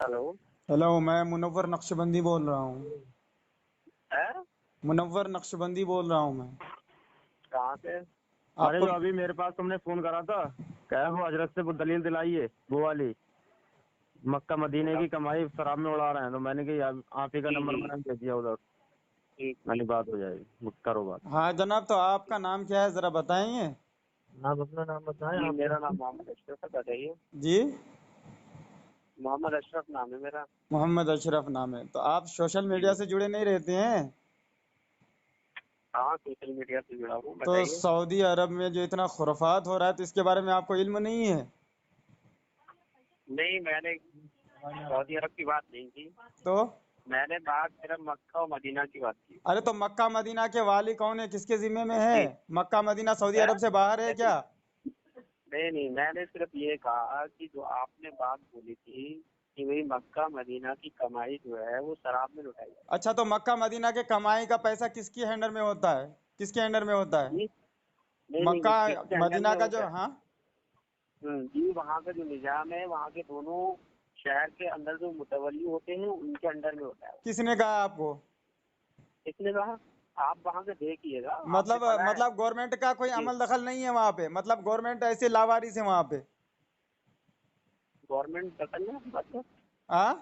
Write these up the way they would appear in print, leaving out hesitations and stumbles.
Hello. Hello, मैं मुनव्वर नक्शबंदी बोल रहा हूँ। है? मुनव्वर नक्शबंदी बोल रहा हूँ मैं। कहाँ से? आपको जो अभी मेरे पास तुमने फोन करा था, क्या वो हजरत से वो दलील दिलाई है, वो वाली मक्का मदीने की कमाई शराब में उड़ा रहे हैं, तो मैंने कहा आप ही का नंबर मैंने भेज दिया उधर, मैंने बात हो जाएगी, करो बात। हाँ जनाब, तो आपका नाम क्या है जरा बताएंगे? आप अपना नाम बताएं। मेरा नाम मोहम्मद अशरफ है, बताइए। जी, मोहम्मद अशरफ नाम है मेरा। मोहम्मद अशरफ नाम है। तो आप सोशल मीडिया से जुड़े नहीं रहते हैं? हाँ, सोशल मीडिया से जुड़ा हूँ, तो बताइए। सऊदी अरब में जो इतना खुराफात हो रहा है, तो इसके बारे में आपको इल्म नहीं है? नहीं, मैंने सऊदी अरब की बात नहीं की, तो मैंने बात सिर्फ मक्का और मदीना की बात की। अरे तो मक्का मदीना के वाली कौन है, किसके जिम्मे में है? मक्का मदीना सऊदी अरब से बाहर है क्या? नहीं नहीं, मैंने सिर्फ ये कहा कि जो आपने बात बोली थी कि भाई मक्का मदीना की कमाई जो है वो शराब में लुटाई जाती अच्छा, तो मक्का मदीना के कमाई का पैसा किसकी हैंडल में होता है, किसके हैंडल में होता है। है? नहीं नहीं, मक्का किसके अंडर मदीना में का होता जो, है? हाँ जी, वहाँ का जो निजाम है, वहाँ के दोनों शहर के अंदर जो मुतवली होते हैं उनके अंडर में होता है। किसने कहा आपको? इसलिए कहा, आप वहाँ से देखिएगा, आपने मतलब पढ़ा है। मतलब गवर्नमेंट का कोई जी, अमल दखल नहीं है वहाँ पे? मतलब गवर्नमेंट ऐसे लावारिस है वहाँ पे? गवर्नमेंट दखल है मतलब हाँ,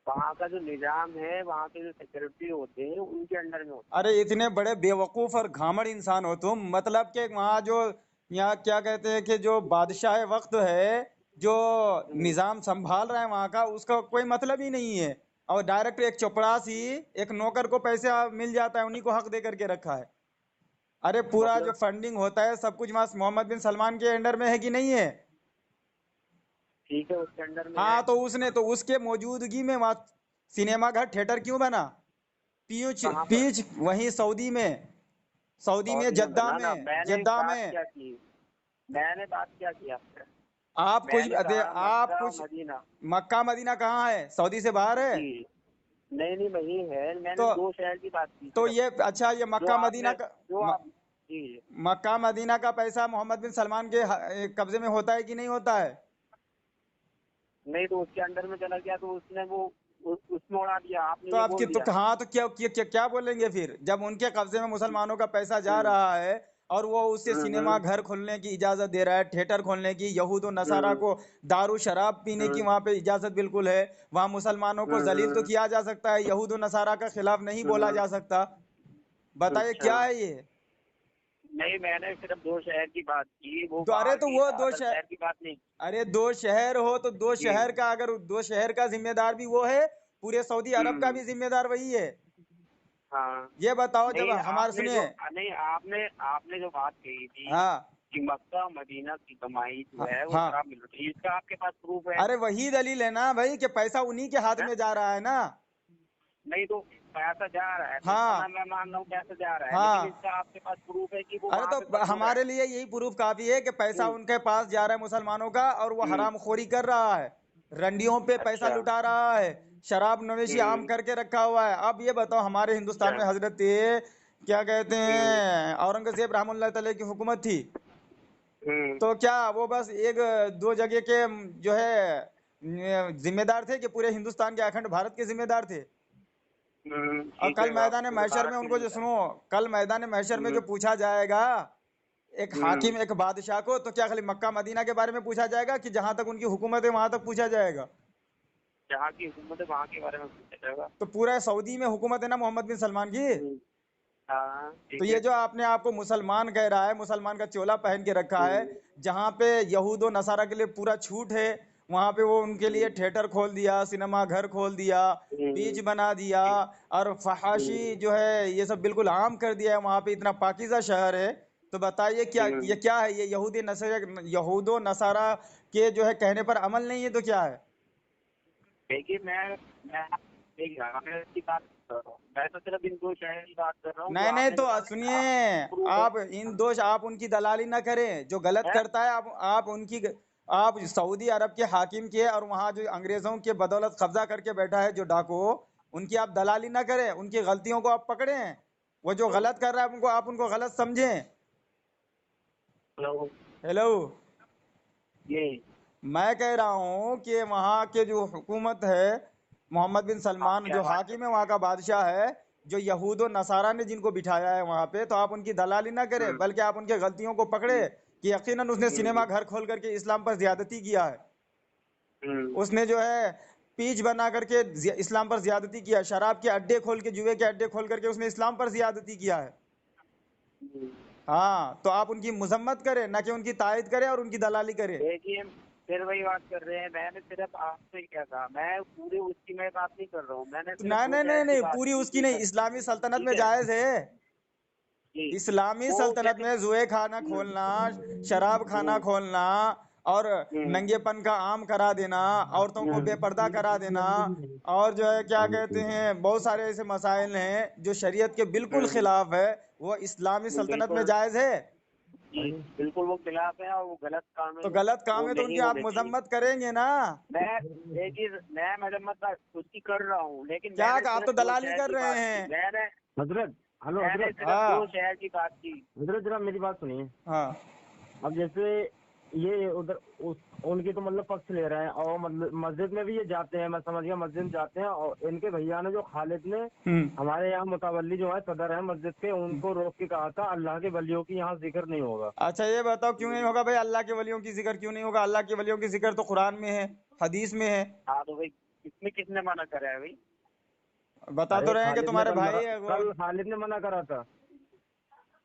वहाँ का जो निजाम है, वहाँ के जो सिक्योरिटी होते हैं उनके अंडर में होता अरे इतने बड़े बेवकूफ और घामड़ इंसान हो तुम। मतलब कि वहाँ जो, यहाँ क्या कहते हैं कि जो बादशाह वक्त है, जो है। निजाम संभाल रहा है वहाँ का, उसका कोई मतलब ही नहीं है। और डायरेक्ट एक चपरासी, एक नौकर को पैसे मिल जाता है, उन्हीं को हक दे करके रखा है। अरे पूरा जो मतलब फंडिंग होता है सब कुछ वहाँ मोहम्मद बिन सलमान के अंडर में है कि नहीं है? ठीक है, उसके अंडर में है। हाँ, तो उसने तो उसके मौजूदगी में वहाँ सिनेमा घर थिएटर क्यों बना? पीच कहाँ पर? पीच वहीं सऊदी में, सऊदी में, सऊदी में जद्दा बना ना, में, मैंने जद्दा बात में। क्या की? मैंने बात क्या की आपसे? आप कुछ मैंने दे, कहा आप मक्का कुछ। मदीना। मक्का मदीना कहाँ है, सऊदी से बाहर है? जी, नहीं नहीं, वही है, मैंने तो दो शहर की बात की तो सिर्फ। ये अच्छा, ये जो मक्का मदीना आपने का जो म, आप जी, मक्का मदीना का पैसा मोहम्मद बिन सलमान के कब्जे में होता है कि नहीं होता है? नहीं तो उसके अंडर में चला गया, तो उसने वो उसमें उड़ा दिया, आपने तो ये आपकी बोल तो दिया। कहाँ, तो क्या बोलेंगे फिर, जब उनके कब्जे में मुसलमानों का पैसा जा हम्म रहा है और वो उससे सिनेमा हम्म घर खोलने की इजाजत दे रहा है, थिएटर खोलने की, यहूद और नसारा हम्म को दारू शराब पीने की हम्म वहां पे इजाजत बिल्कुल है। वहां मुसलमानों को जलील तो हम्म किया जा सकता है, यहूद और नसारा का खिलाफ नहीं बोला हम्म, जा सकता। बताइए अच्छा। क्या है ये? नहीं, मैंने सिर्फ दो शहर की बात की, वो तो अरे बाहर तो की वो दो अदर शहर, शहर की बात नहीं। अरे दो शहर हो तो दो जी, शहर का, अगर दो शहर का जिम्मेदार भी वो है, पूरे सऊदी अरब का हम्म, भी जिम्मेदार वही है। हाँ। ये बताओ, जब नहीं, हमारे आपने जो सुनिए। नहीं आपने आपने जो बात कही थी हाँ कि मक्का मदीना की कमाई जो हाँ है वो हाँ, शराब में लुटी, इसका आपके पास प्रूफ है? अरे वही दलील है ना भाई, कि पैसा उन्हीं के हाथ हैं? में जा रहा है ना। नहीं तो पैसा जा रहा है, तो हाँ मैं मान रहा हूँ पैसा जा रहा है, लेकिन हाँ, इसका आपके पास प्रूफ है कि वो अरे वहाँ तो पे खर्च हो रहा है? हमारे लिए यही प्रूफ काफी है कि पैसा हम्म उनके पास जा रहा है मुसलमानों का, और वो हम्म, हरामखोरी कर रहा है, रंडियों पे पैसा अच्छा। लुटा रहा है, शराब नवेशी आम हम्म, करके रखा हुआ है। अब ये बताओ, हमारे हिंदुस्तान अच्छा। में हजरत क्या कहते हम्म हैं, औरंगजेब रहमतुल्लाह तआला की हुकूमत थी। हम्म, तो क्या वो बस एक दो जगह के जो है जिम्मेदार थे, कि पूरे हिंदुस्तान के अखंड भारत के जिम्मेदार थे? और ठीक कल है, आप मैदान पूरे महशर भारत में के उनको जो जिम्मेदार। सुनो, कल मैदान महशर में जो हम्म पूछा जाएगा एक हम्म, हाकिम एक बादशाह को, तो क्या खाली मक्का मदीना के बारे में पूछा जाएगा, कि जहां तक उनकी हुकूमत है वहां तक पूछा जाएगा? जहाँ की हुकूमत है वहाँ के बारे में पूछा जाएगा। तो पूरा सऊदी में हुकूमत है ना मोहम्मद बिन सलमान की। हम्म, हाँ, तो ठीक ये है। जो आपने आपको मुसलमान कह रहा है, मुसलमान का चोला पहन के रखा है, हम्म जहाँ पे यहूद और नसारा के लिए पूरा छूट है, वहां पे वो उनके लिए हम्म थिएटर खोल दिया, सिनेमा घर खोल दिया, बीच बना दिया, ठीक। और फहाशी जो है ये सब बिल्कुल आम कर दिया है वहां पे, इतना पाकीज़ा शहर है। तो बताइए क्या ये, हम्म, क्या है ये? यहूदी नसर यहूदो नसारा के जो है कहने पर अमल नहीं है तो क्या है? देखिए, मैं देख रहा हूँ, मैं इसकी बात कर रहा हूँ, मैं तो सिर्फ इन 2 शहर की बात कर रहा हूँ जो नहीं नहीं, आपने तो बताया सुनिए, ना, proof है। आप इन दोष, आप उनकी दलाली ना करें। जो गलत हैं? करता है आप उनकी, आप सऊदी अरब के हाकिम के और वहाँ जो अंग्रेजों के बदौलत कब्जा करके बैठा है जो डाकू, उनकी आप दलाली ना करें। उनकी गलतियों को आप पकड़ें। वो जो गलत कर रहा है उनको, आप उनको गलत समझें। हेलो, हेलो, ये मैं कह रहा हूँ कि वहाँ के जो हुकूमत है, मोहम्मद बिन आप सलमान क्या जो बात कर हाकिम है, रहे वहाँ हैं? का बादशाह है, जो यहूद और नसारा ने जिनको बिठाया है वहाँ पे, तो आप उनकी दलाली ना करें, हम्म, बल्कि आप उनके गलतियों को पकड़े कि यकीनन उसने सिनेमा हम्म, घर खोल करके इस्लाम पर ज्यादती किया है। हम्म, उसने जो है पीच बना करके इस्लाम पर ज्यादती किया है। शराब के अड्डे खोल के, जुए के अड्डे खोल करके उसने इस्लाम पर ज्यादती किया है। हम्म। हाँ, तो आप उनकी मजम्मत करें, ना कि उनकी तायद करें और उनकी दलाली करें। देखिए, फिर वही बात कर रहे हैं। मैंने सिर्फ आपसे क्या कहा, मैं पूरी उसकी मैं बात नहीं कर रहा हूँ, मैंने सिर्फ नहीं 2 नहीं शहर नहीं की नहीं, बात पूरी की उसकी थी नहीं, सर। इस्लामी सल्तनत ठीक में है जायज है। जी, इस्लामी वो सल्तनत जैसे में जुए खाना खोलना, शराब खाना हम्म, खोलना और हम्म, नंगेपन का आम करा देना, औरतों को बेपर्दा करा देना, और जो है क्या कहते हैं, बहुत सारे ऐसे मसाइल हैं जो शरीयत के बिल्कुल हम्म, खिलाफ है, वो इस्लामी सल्तनत में बिल्कुल जायज है। जी, बिल्कुल वो खिलाफ है और वो गलत काम है, तो जो गलत काम वो है तो उनकी नहीं आप होने चाहिए। मजम्मत करेंगे ना। मैं देखिए, मैं मजम्मत उसकी कर रहा हूँ, लेकिन क्या मैंने आप सिर्फ तो 2 दलाली शहर कर की रहे बात की। हैं। हजरत, हेलो मैंने हजरत, सिर्फ 2 हाँ शहर की बात की। हजरत जरा मेरी बात सुनिए। हाँ अब जैसे ये उधर उनकी तो मतलब पक्ष ले रहे हैं, और मतलब मस्जिद में भी ये जाते हैं, मैं समझ गया, मस्जिद में जाते हैं, और इनके भैया ने जो खालिद ने हम्म हमारे यहाँ मुतवल्ली जो है सदर है मस्जिद के, हम्म। उनको रोक के कहा था अल्लाह के वलियों की यहाँ जिक्र नहीं होगा। अच्छा ये बताओ, क्यों नहीं होगा भाई? अल्लाह के वलियों की जिक्र क्यों नहीं होगा? अल्लाह के वलियों की जिक्र तो कुरान में है, हदीस में है। हाँ तो भाई, इसमें किसने मना करा है भाई? बता तो अरे रहे हैं कि खालिद ने तुम्हारे भाई है वो। कल खालिद ने मना करा था।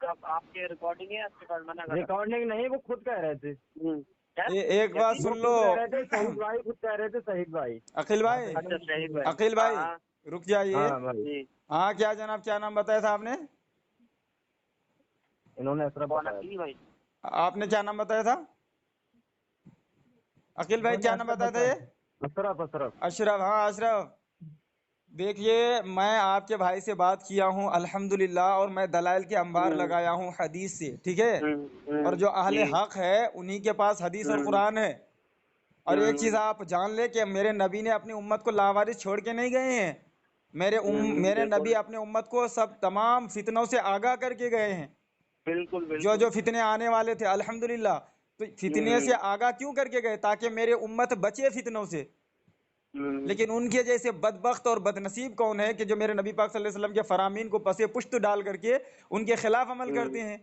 कब आपके रिकॉर्डिंग है, आपके पास मना करा? रिकॉर्डिंग नहीं, वो खुद कह रहे थे। क्या? एक बात यकीन? वो सुन लो। खुद कह रहे थे, शहीद भाई खुद कह रहे थे, शहीद भाई। अखिल भाई, अच्छा, शहीद भाई। अखिल भाई, हाँ रुक जाइए। हाँ भाई, जी। हाँ क्या जनाब, क्या नाम बताया था आपने? इन्होंने अशरफ कौन? बताया। अकील भाई? आपने क्या नाम बताया था? अखिल भाई इन्होंने क्या नाम अशरफ बताया था ये? बताया। अशरफ, अशरफ। अशरफ, हाँ अशरफ। देखिए, मैं आपके भाई से बात किया हूँ अल्हम्दुलिल्लाह, और मैं दलाइल के अंबार हम्म, लगाया हूँ हदीस से, ठीक है। और जो जी। अहले हक है उन्हीं के पास हदीस और हम्म, कुरान है। और एक चीज हम्म, आप जान ले कि मेरे नबी ने अपनी उम्मत को लावारिस छोड़ के नहीं गए हैं। मेरे नबी बिल्कुल अपने उम्मत को सब तमाम फितनों से आगाह करके गए हैं। बिल्कुल जो बिल्कुल। जो फितने आने वाले थे अल्हम्दुलिल्लाह, तो फितने से हम्म, आगाह क्यों करके गए? ताकि मेरे उम्मत बचे फितनों से। हम्म, लेकिन उनके जैसे बदबख्त और बदनसीब कौन है कि जो मेरे नबी पाक सल्लल्लाहु अलैहि वसल्लम के फरामीन को पसे पुश्त डाल करके उनके खिलाफ अमल करते हम्म, हैं।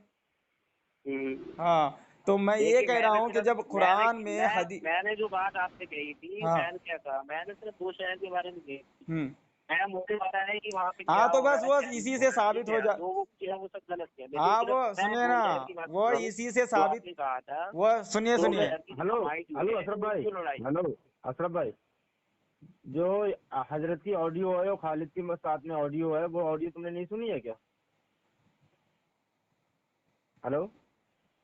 हम्म। हाँ, तो मैं ये देखिए, कह रहा मैंने हूँ कि सिर्फ जब कुरान में मैंने जो बात आपसे कही थी, हाँ मैंने क्या कहा, मैंने सिर्फ 2 शहर के बारे में कही थी। हम्म। मैं मुझे पता है कि वहाँ पे क्या हाँ तो हो रहा बस है, वो क्या नहीं इसी हो से रहा है, ठीक साबित हो है, जा। जो वो किया वो सब गलत किया, लेकिन हाँ सिर्फ वो मैं सुनिए 2 ना, शहर की बात वो कर रहा हूँ। इसी से जो साबित, आपने कहा था, वो सुनिए 2 सुनिए। शहर की जो हेलो, कमाई जो हेलो है, अशरफ भाई, क्यों लड़ाई? हेलो अशरफ भाई, जो हजरत की ऑडियो है और खालिद की साथ में ऑडियो है, वो ऑडियो तुमने नहीं सुनी है क्या? हेलो,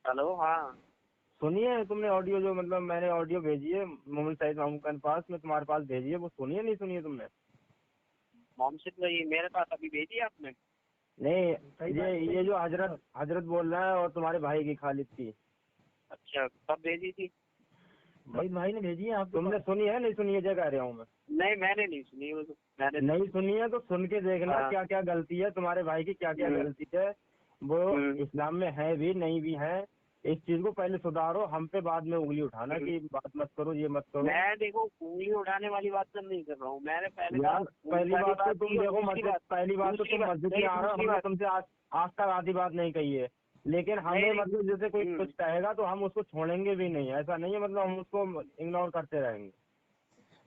हेलो, हाँ। सुनी है तुमने ऑडियो? जो मतलब मैंने ऑडियो भेजी है मोहम्मद सईद मामू के पास में, तुम्हारे पास भेजी है, वो सुनी है नहीं सुनी है तुमने? मोहम्मद भाई मेरे पास अभी भेजी है आपने? नहीं, ये जो हजरत हजरत बोल रहा है और तुम्हारे भाई की, खालिद की। अच्छा, कब भेजी थी? भाई ने भेजी है, आप तुमने सुनी है नहीं सुनी है, जगह रहा हूँ मैं। नहीं, मैंने नहीं सुनी वो तो। मैंने नहीं सुनी है तो सुन के देखना, हाँ। क्या क्या गलती है तुम्हारे भाई की, क्या क्या गलती है। वो इस्लाम में है भी, नहीं भी है। इस चीज को पहले सुधारो, हम पे बाद में उंगली उठाना कि बात मत करो, ये मत करो। मैं देखो उंगली उठाने वाली बात तो नहीं कर रहा हूँ, मैंने पहले यार पहली बात तो तुम देखो मस्जिद, पहली बात तो दूसरी तुम बात- मस्जिद नहीं, में आ रहे हो, दूसरी हमने बात- तुमसे आज तक आधी बात नहीं कही है। लेकिन हमें नहीं, मतलब जैसे कोई हम्म। कुछ कहेगा तो हम उसको छोड़ेंगे भी नहीं, ऐसा नहीं है, मतलब हम उसको इग्नोर करते रहेंगे।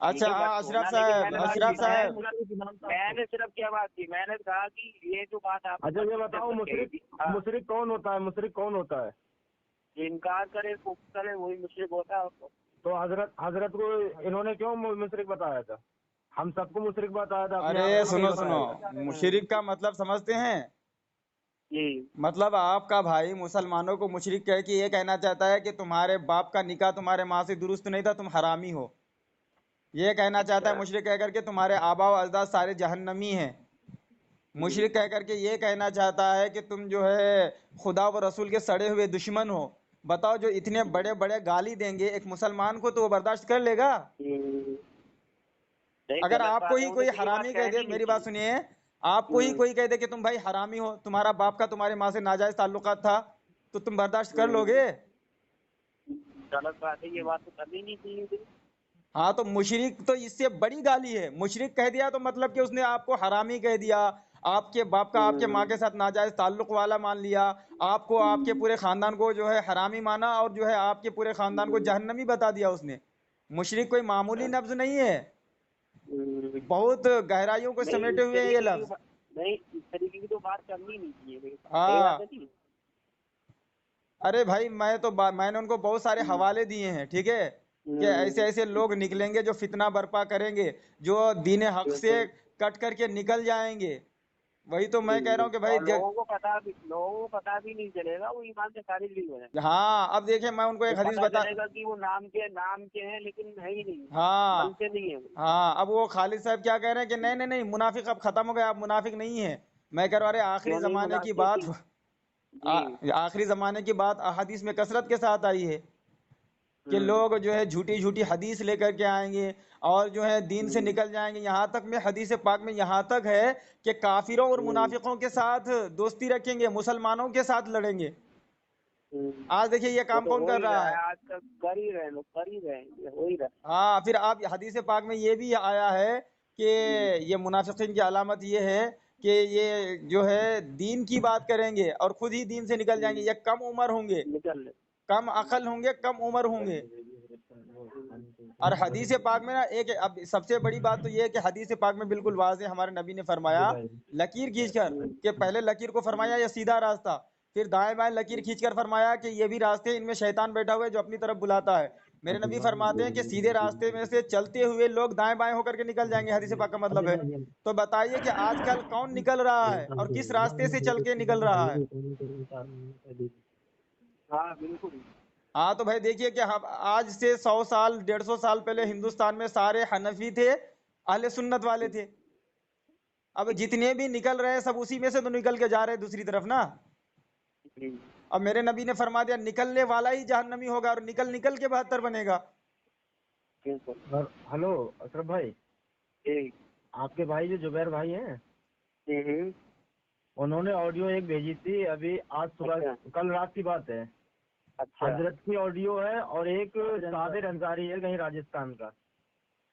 अच्छा ठीक है, हाँ बात अशरफ छोड़ना, लेकिन साहब, मैंने बात अशरफ की, साहब, मैंने सिर्फ क्या बात की, मैंने कहा कि ये जो बात आप अच्छा ये बताओ, मुशरिक कौन होता है? मुशरिक कौन होता है? इनकार करे, कुफ्र करे, वही मुशरिक होता है। तो हजरत को इन्होंने क्यों मुशरिक बताया था? हम सबको मुशरिक बताया था, अपने अरे आप को सुनो नहीं सुनो, बताया था। मुशरिक का मतलब समझते हैं? जी। मतलब आपका भाई मुसलमानों को मुशरिक कह के ये कहना चाहता है कि तुम्हारे बाप का निकाह तुम्हारे माँ से दुरुस्त नहीं था, तुम हरामी हो। ये कहना चाहता है अच्छा। मुशरिक कह करके तुम्हारे आबा व अजदाद सारे जहन्नमी हैं। मुशरिक कह करके ये कहना चाहता है कि तुम जो है खुदा व रसूल के सड़े हुए दुश्मन हो। बताओ, जो इतने बड़े बड़े गाली देंगे एक मुसलमान को, तो वो बर्दाश्त कर लेगा? नहीं, अगर गलत आपको बात ही है, कोई उन्हें तो ये बात हरामी कह दे, कहनी नहीं मेरी बात चाहिए। सुनिए, आपको ही कोई कह दे कि तुम भाई हरामी हो, तुम्हारा बाप का तुम्हारे माँ से नाजायज ताल्लुकात था, तो तुम बर्दाश्त कर लोगे? गलत बात है, ये बात तो करनी नहीं चाहिए। हाँ, तो मुशरिक तो इससे बड़ी गाली है। मुशरिक कह दिया तो मतलब कि उसने आपको हरामी कह दिया, आपके बाप का आपके माँ के साथ नाजायज ताल्लुक वाला मान लिया, आपको आपके पूरे खानदान को जो है हरामी माना, और जो है आपके पूरे खानदान को जहन्नमी बता दिया उसने। मुशरिक कोई मामूली लफ्ज नहीं है, बहुत गहराइयों को नहीं, समेटे इस हुए हैं ये तरीके की लफ्ज। नहीं, इस तरीके की तो बात करनी नहीं चाहिए भाई। सही बात हाँ, है नहीं। अरे भाई मैंने उनको बहुत सारे हवाले दिए हैं, ठीक है, कि ऐसे ऐसे लोग निकलेंगे जो फितना बर्पा करेंगे, जो दीन हक से बिल्कुल। कट करके निकल जाएंगे। वही तो मैं कह रहा हूँ कि भाई और लोगों को पता भी नहीं चलेगा, वो ईमान से खारिज भी हो जाएंगे। हाँ, अब देखिए मैं उनको वो एक हदीस पता बता। चलेगा कि वो नाम के हैं, लेकिन है ही नहीं, हाँ, मन से नहीं है वो। हाँ, अब वो खालिद साहब क्या कह रहे हैं कि नहीं नहीं नहीं, मुनाफिक अब खत्म हो गया, आप मुनाफिक नहीं है। मैं कह रहा हूँ अरे आखिरी क्यों नहीं जमाने की मुनाफिक? बात, जी। आखिरी जमाने की बात अहादीस में कसरत के साथ आई है कि लोग जो है झूठी झूठी हदीस लेकर के आएंगे और जो है दीन से निकल जाएंगे। यहाँ तक में हदीस पाक में यहाँ तक है कि काफिरों और मुनाफिकों के साथ दोस्ती रखेंगे, मुसलमानों के साथ लड़ेंगे। आज देखिए ये वो काम तो कौन हो कर ही रहा रहा है, है? आजकल कर ही रहे हैं लोग, कर ही रहे हैं, ये हो ही रहा हाँ, फिर आप हदीस पाक में ये भी आया है कि ये मुनाफिकीन की अलामत ये है कि ये जो है दीन की बात करेंगे और खुद ही दीन से निकल जाएंगे। ये कम उम्र होंगे, है। निकल रहे। कम अकल होंगे, कम उम्र होंगे। और हदीस पाक में ना एक, अब सबसे बड़ी बात तो ये है कि हदीस पाक में बिल्कुल वाज़ेह हमारे नबी ने फरमाया, लकीर खींचकर, कि पहले लकीर को फरमाया ये सीधा रास्ता, फिर दाएं बाएं लकीर खींचकर फरमाया कि ये भी रास्ते हैं, इनमें शैतान बैठा हुआ है जो अपनी तरफ बुलाता है। मेरे नबी फरमाते हैं कि सीधे रास्ते में से चलते हुए लोग दाएं बाएं होकर के निकल जाएंगे, हदीस पाक का मतलब है। तो बताइए कि आजकल कौन निकल रहा है और किस रास्ते से चल के निकल रहा है? हाँ बिल्कुल। हाँ, तो भाई देखिए कि हम आज से 100 साल 150 साल पहले हिंदुस्तान में सारे हनफी थे, अहले सुन्नत वाले थे। अब जितने भी निकल रहे हैं सब उसी में से तो निकल के जा रहे हैं दूसरी तरफ ना। अब मेरे नबी ने फरमा दिया निकलने वाला ही जहन्नमी होगा और निकल निकल के बहत्तर बनेगा। बिल्कुल। हेलो अशरफ भाई, ठीक। आपके भाई जो जुबैर भाई हैं, हम्म। उन्होंने ऑडियो एक भेजी थी अभी, आज सुबह, अच्छा। कल रात की बात है। अच्छा। हजरत की ऑडियो है और एक सादिर अंसारी है कहीं राजस्थान का।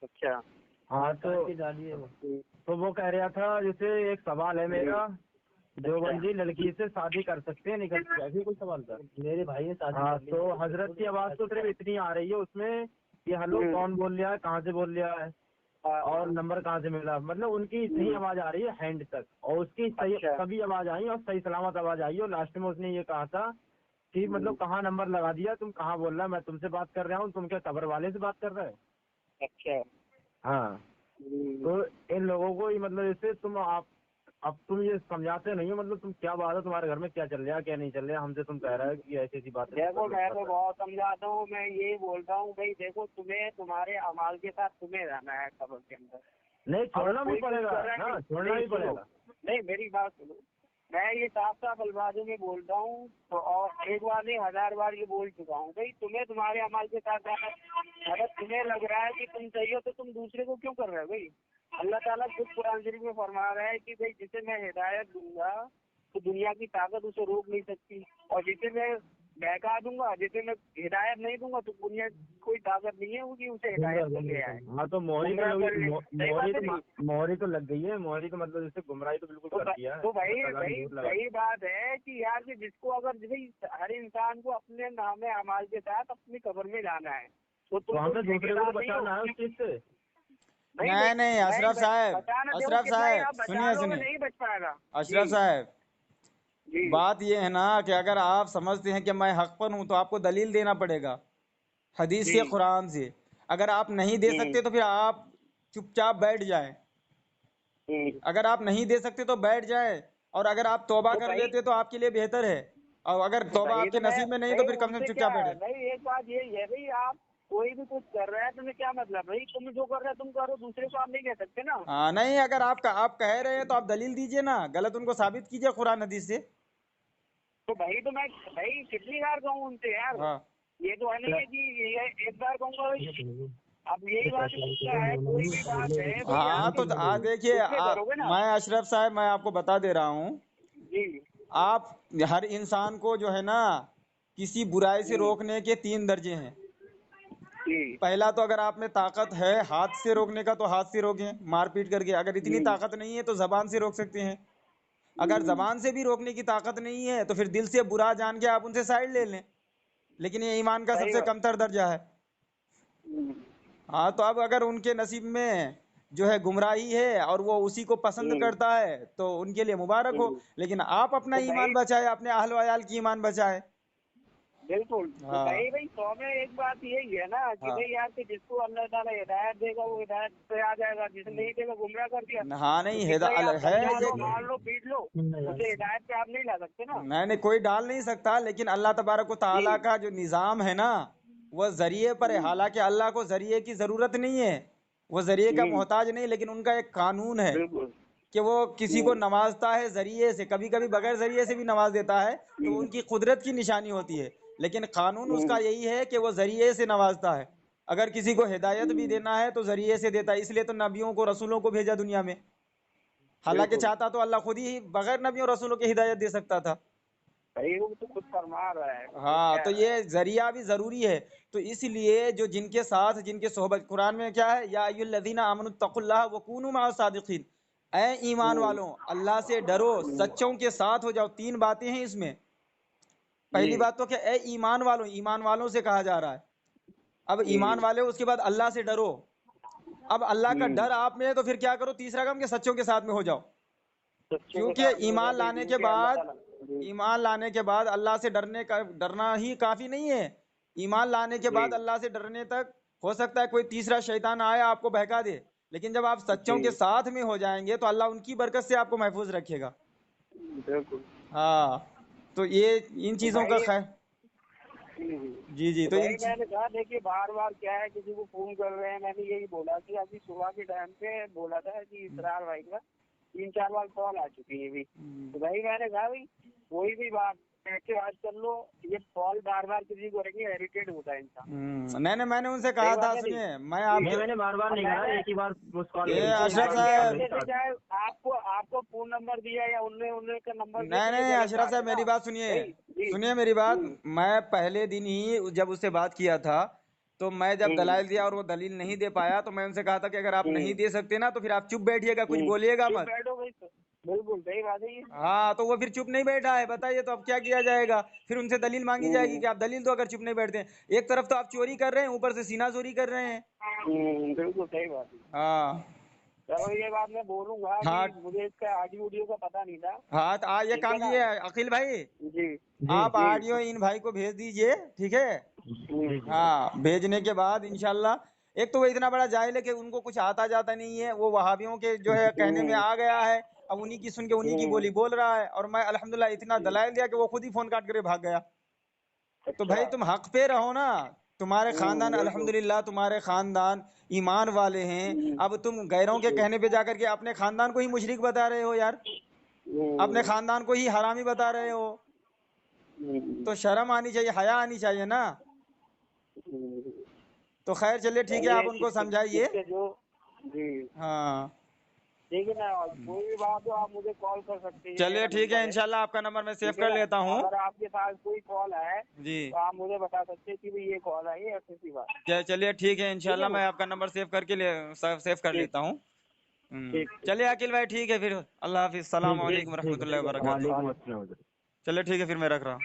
अच्छा। हाँ, तो वो कह रहा था, जैसे एक सवाल है मेरा, जो बंदी लड़की से शादी कर सकते हैं, नहीं कर सकते, ऐसे कोई सवाल था मेरे भाई ने शादी। हाँ, तो हजरत की आवाज तो सिर्फ इतनी आ रही है उसमें कि हेलो कौन बोल रहा है, कहाँ से बोल रहा है और नंबर कहाँ से मिला, मतलब उनकी इतनी आवाज आ रही है हैंड तक, और उसकी सही अच्छा। सभी आवाज आई और सही सलामत आवाज आई। और लास्ट में उसने ये कहा था कि मतलब कहाँ नंबर लगा दिया, तुम कहाँ बोल रहा है, मैं तुमसे बात कर रहा हूँ, तुम क्या कब्र वाले से बात कर रहे हो? अच्छा। हाँ, तो इन लोगों को ही मतलब जैसे अब तुम ये समझाते नहीं हो, मतलब तुम क्या बात है, तुम्हारे घर में क्या चल रहा है क्या नहीं चल रहा है, हमसे तुम कह रहे हो कि ऐसी ऐसी बात है। देखो मैं तो बहुत समझाता हूँ, मैं ये बोलता हूँ भाई देखो, तुम्हें तुम्हारे अमाल के साथ तुम्हें रहना है कब्र के अंदर। नहीं, छोड़ना भी कोई कुछ पड़ेगा कर रहा है ना, नहीं, छोड़ना भी सुनो। पड़ेगा। नहीं मेरी बात सुनो, मैं ये साफ साफ अल्फाजों में बोलता हूँ, तो और एक बार नहीं 1000 बार ये बोल चुका हूँ भाई, तुम्हें तुम्हारे अमाल के साथ रहना है। अगर तुम्हें लग रहा है कि तुम सही हो तो तुम दूसरे को क्यों कर रहे हो भाई? अल्लाह ताला खुद कुरान शरीफ में फरमा रहा है कि भाई जिसे मैं हिदायत दूंगा तो दुनिया की ताकत उसे रोक नहीं सकती, और जिसे मैं बहका दूंगा, जिसे मैं हिदायत नहीं दूंगा तो दुनिया कोई ताकत नहीं है वो कि उसे हिदायत लेके आए। हाँ, तो मोहरी सही बात है नहीं? मोहरी तो लग गई है, मोहरी तो मतलब जैसे गुमराही तो बिल्कुल कर दिया है। तो भाई सही बात है कि यार कि जिसको अगर भाई हर इंसान को अपने नाम अमाल के साथ अपनी कब्र में जाना है, तो तुम हमें दूसरे को बचाना है उस चीज से। नहीं नहीं अशरफ साहब, अशरफ साहब सुनिए नहीं सुनिए, बच पाएगा। अशरफ साहब जी। बात ये है ना कि अगर आप समझते हैं कि मैं हक पर हूं तो आपको दलील देना पड़ेगा हदीस से, कुरान से। अगर आप नहीं दे सकते तो फिर आप चुपचाप बैठ जाएं। अगर आप नहीं दे सकते तो बैठ जाएं, और अगर आप तौबा कर लेते तो आपके लिए बेहतर है, और अगर तौबा आपके नसीब में नहीं तो फिर कम से कम उनसे क्या चुपचाप है बैठे। भाई, एक बात यही है भाई, आप कोई भी कुछ कर रहा है तुम्हें क्या मतलब भाई, तुम जो कर रहे हो तुम करो, दूसरे को आप नहीं कह सकते ना। हाँ नहीं, अगर आप कह रहे हैं तो आप दलील दीजिए ना, गलत उनको साबित कीजिए कुरान हदीस से। तो भाई तो मैं भाई कितनी बार कहूँ उनसे यार, हाँ ये तो है नहीं है कि ये एक बार कहूँगा भाई। अब यही बात होता है, कोई भी बात है भाई हाँ, आप तो देखिए उससे करोगे ना। मैं अशरफ साहब, मैं आपको बता दे रहा हूँ, जी आप हर इंसान को जो है ना किसी बुराई से रोकने के 3 दर्जे हैं। जी पहला तो अगर आप में ताकत है हाथ से रोकने का तो हाथ से रोकें, मारपीट करके। अगर इतनी जी ताकत नहीं है तो जबान से रोक सकते हैं। अगर जबान से भी रोकने की ताकत नहीं है तो फिर दिल से बुरा जान के आप उनसे साइड ले लें, लेकिन ये ईमान का सही सबसे बात। कमतर दर्जा है। हाँ, तो अब अगर उनके नसीब में जो है गुमराही है और वो उसी को पसंद करता है तो उनके लिए मुबारक हो, लेकिन आप अपना तो ईमान भाई बचाए, अपने अहल वयाल की ईमान बचाए। बिल्कुल, तो हाँ भाई 100 में एक बात यही है ना कि हाँ भाई यार कि जिसको अल्लाह ताला हिदायत देगा वो हिदायत पे आ जाएगा, जिसे नहीं देगा गुमराह कर दिया। हाँ, तो नहीं कितना ही आप है समझा ये, लो, मार लो, पीट लो, उसे हिदायत पे आप नहीं ला सकते ना। नहीं नहीं कोई डाल नहीं सकता, लेकिन अल्लाह तबारक व जी तआला का जो निज़ाम है ना वह जरिए पर है। हालांकि अल्लाह को जरिए की जरूरत नहीं है, वो जरिए का मोहताज नहीं, लेकिन उनका एक कानून है बिल्कुल। कि वो किसी को नवाजता है जरिए से, कभी कभी बगैर जरिए से भी नवाज देता है, तो उनकी कुदरत की निशानी होती है। लेकिन कानून उसका यही है कि वो जरिए से नवाजता है। अगर किसी को हिदायत भी देना है तो जरिए से देता है, इसलिए तो नबियों को रसूलों को भेजा दुनिया में। हालांकि बिल्कुल चाहता तो अल्लाह खुद ही बगैर नबियों रसूलों की हिदायत दे सकता था। भाई वो तो खुद फरमा रहा है, तो हाँ, क्या तो है। ये जरिया भी जरूरी है। तो इसलिए जो जिनके साथ जिनके सोहबत, कुरान में क्या है, या अय्युल्लज़ीना आमनुत्तकुल्लाह वकूनू मअस सादिकीन, ऐ ईमान वालों अल्लाह से डरो, सच्चों के साथ हो जाओ। 3 बातें हैं इसमें। पहली जी बात तो क्या, ऐ ईमान वालों, ईमान वालों से कहा जा रहा है। अब ईमान वाले, उसके बाद अल्लाह से डरो। अब अल्लाह का डर आप में है तो फिर क्या करो, तीसरा काम कि सच्चों के साथ में हो जाओ। सच्चों के क्योंकि साथ में हो जाए क्योंकि अल्लाह ताला। जी ईमान लाने के बाद अल्लाह से डरना ही काफी नहीं है। ईमान लाने के जी बाद अल्लाह से डरने तक हो सकता है कोई तीसरा शैतान आए आपको बहका दे, लेकिन जब आप सच्चों के जी साथ में हो जाएंगे तो अल्लाह उनकी बरकत से आपको महफूज रखेगा। बिल्कुल। हाँ, तो ये इन तो चीजों का भाई खैर। जी जी, तो तो भाई मैंने कहा देखिए बार बार क्या है, किसी को फोन कर रहे हैं, मैंने यही बोला कि अभी सुबह के टाइम पे बोला था कि इसरार भाई का 3-4 बार कॉल आ चुकी है अभी। तो भाई मैंने कहा भाई कोई भी बात बैठ के बात कर लो, ये कॉल बार बार किसी को करेंगे इरिटेट होता है इंसान। नहीं नहीं, मैंने उनसे सही कहा बात था, है नहीं? सुनिए मैं नहीं, आपके, मैंने बार बार नहीं कहा, एक ही बार उस कॉल ये करी थी, अशरफ मैंने भाई साहब, जैसे चाहे आपको आपको फोन नंबर दिया या उनने उनने का नंबर दिया नहीं तो ये नहीं गलत अशरफ बात है साहब ना मेरी बात सुनिए, भाई। जी सुनिए मेरी बात। मैं पहले दिन ही जब उससे बात किया था तो मैं जब दलाल दिया और वो दलील नहीं दे पाया तो मैं उनसे कहा था कि अगर आप नहीं दे सकते ना तो फिर आप चुप बैठिएगा, कुछ बोलिएगा चुप मत। बैठो भाई, बिल्कुल सही बात है ये। हाँ, तो वो फिर चुप नहीं बैठा है, बताइए तो अब क्या किया जाएगा। फिर उनसे दलील मांगी जाएगी कि आप दलील दो अगर चुप नहीं बैठते हैं। एक तरफ तो आप चोरी कर रहे हैं, ऊपर से सीना चोरी कर रहे हैं। बिल्कुल सही बात है। हाँ चलो ये बात मैं बोलूंगा हाँ कि मुझे इसका ऑडियो वीडियो का पता नहीं था। हाँ, तो ये ठीक है काम ना? ये है अखिल भाई, जी आप जी ऑडियो इन भाई को भेज दीजिए, ठीक है। हम्म, हाँ, भेजने के बाद इंशाल्लाह, एक तो वो इतना बड़ा जाहिल है कि उनको कुछ आता जाता नहीं है, वो वहाबियों के जो है कहने में आ गया है। अब उन्हीं की सुन के उन्हीं की बोली बोल रहा है, और मैं अल्हम्दुलिल्लाह इतना दलाइल दिया कि वो खुद ही फोन काट कर भाग गया। तो अच्छा भाई तुम हक पे रहो ना। तुम्हारे खानदान बिल्कुल अल्हम्दुलिल्लाह, तुम्हारे खानदान ईमान वाले हैं। अब तुम गैरों के कहने पे जाकर के अपने खानदान को ही मुशरिक बता रहे हो यार, अपने खानदान को ही हरामी बता रहे हो। तो शर्म आनी चाहिए, हया आनी चाहिए ना। तो खैर चलिए ठीक है, आप उनको समझाइए। इसके जो जी हाँ ठीक है ना, और कोई भी बात हो आप मुझे कॉल कर सकते हैं, चलिए मेरा ठीक है, नंबर है। इंशाल्लाह आपका नंबर मैं सेव ठीक है कर ना? लेता हूँ। अगर आपके पास कोई कॉल है जी तो आप मुझे बता सकते हैं कि भाई ये कॉल आई है, ऐसी सी बात। चलिए ठीक है, ठीक है इंशाल्लाह ना? मैं आपका नंबर सेव करके सेव कर ठीक लेता हूँ। ठीक चलिए अकील भाई ठीक है, फिर अल्लाह हाफिज, सलाम ठीक अलैकुम रहमतुल्लाहि व बरकातहू। वालेकुम अस्सलाम। चलिए ठीक है, फिर मैं रख रहा हूँ।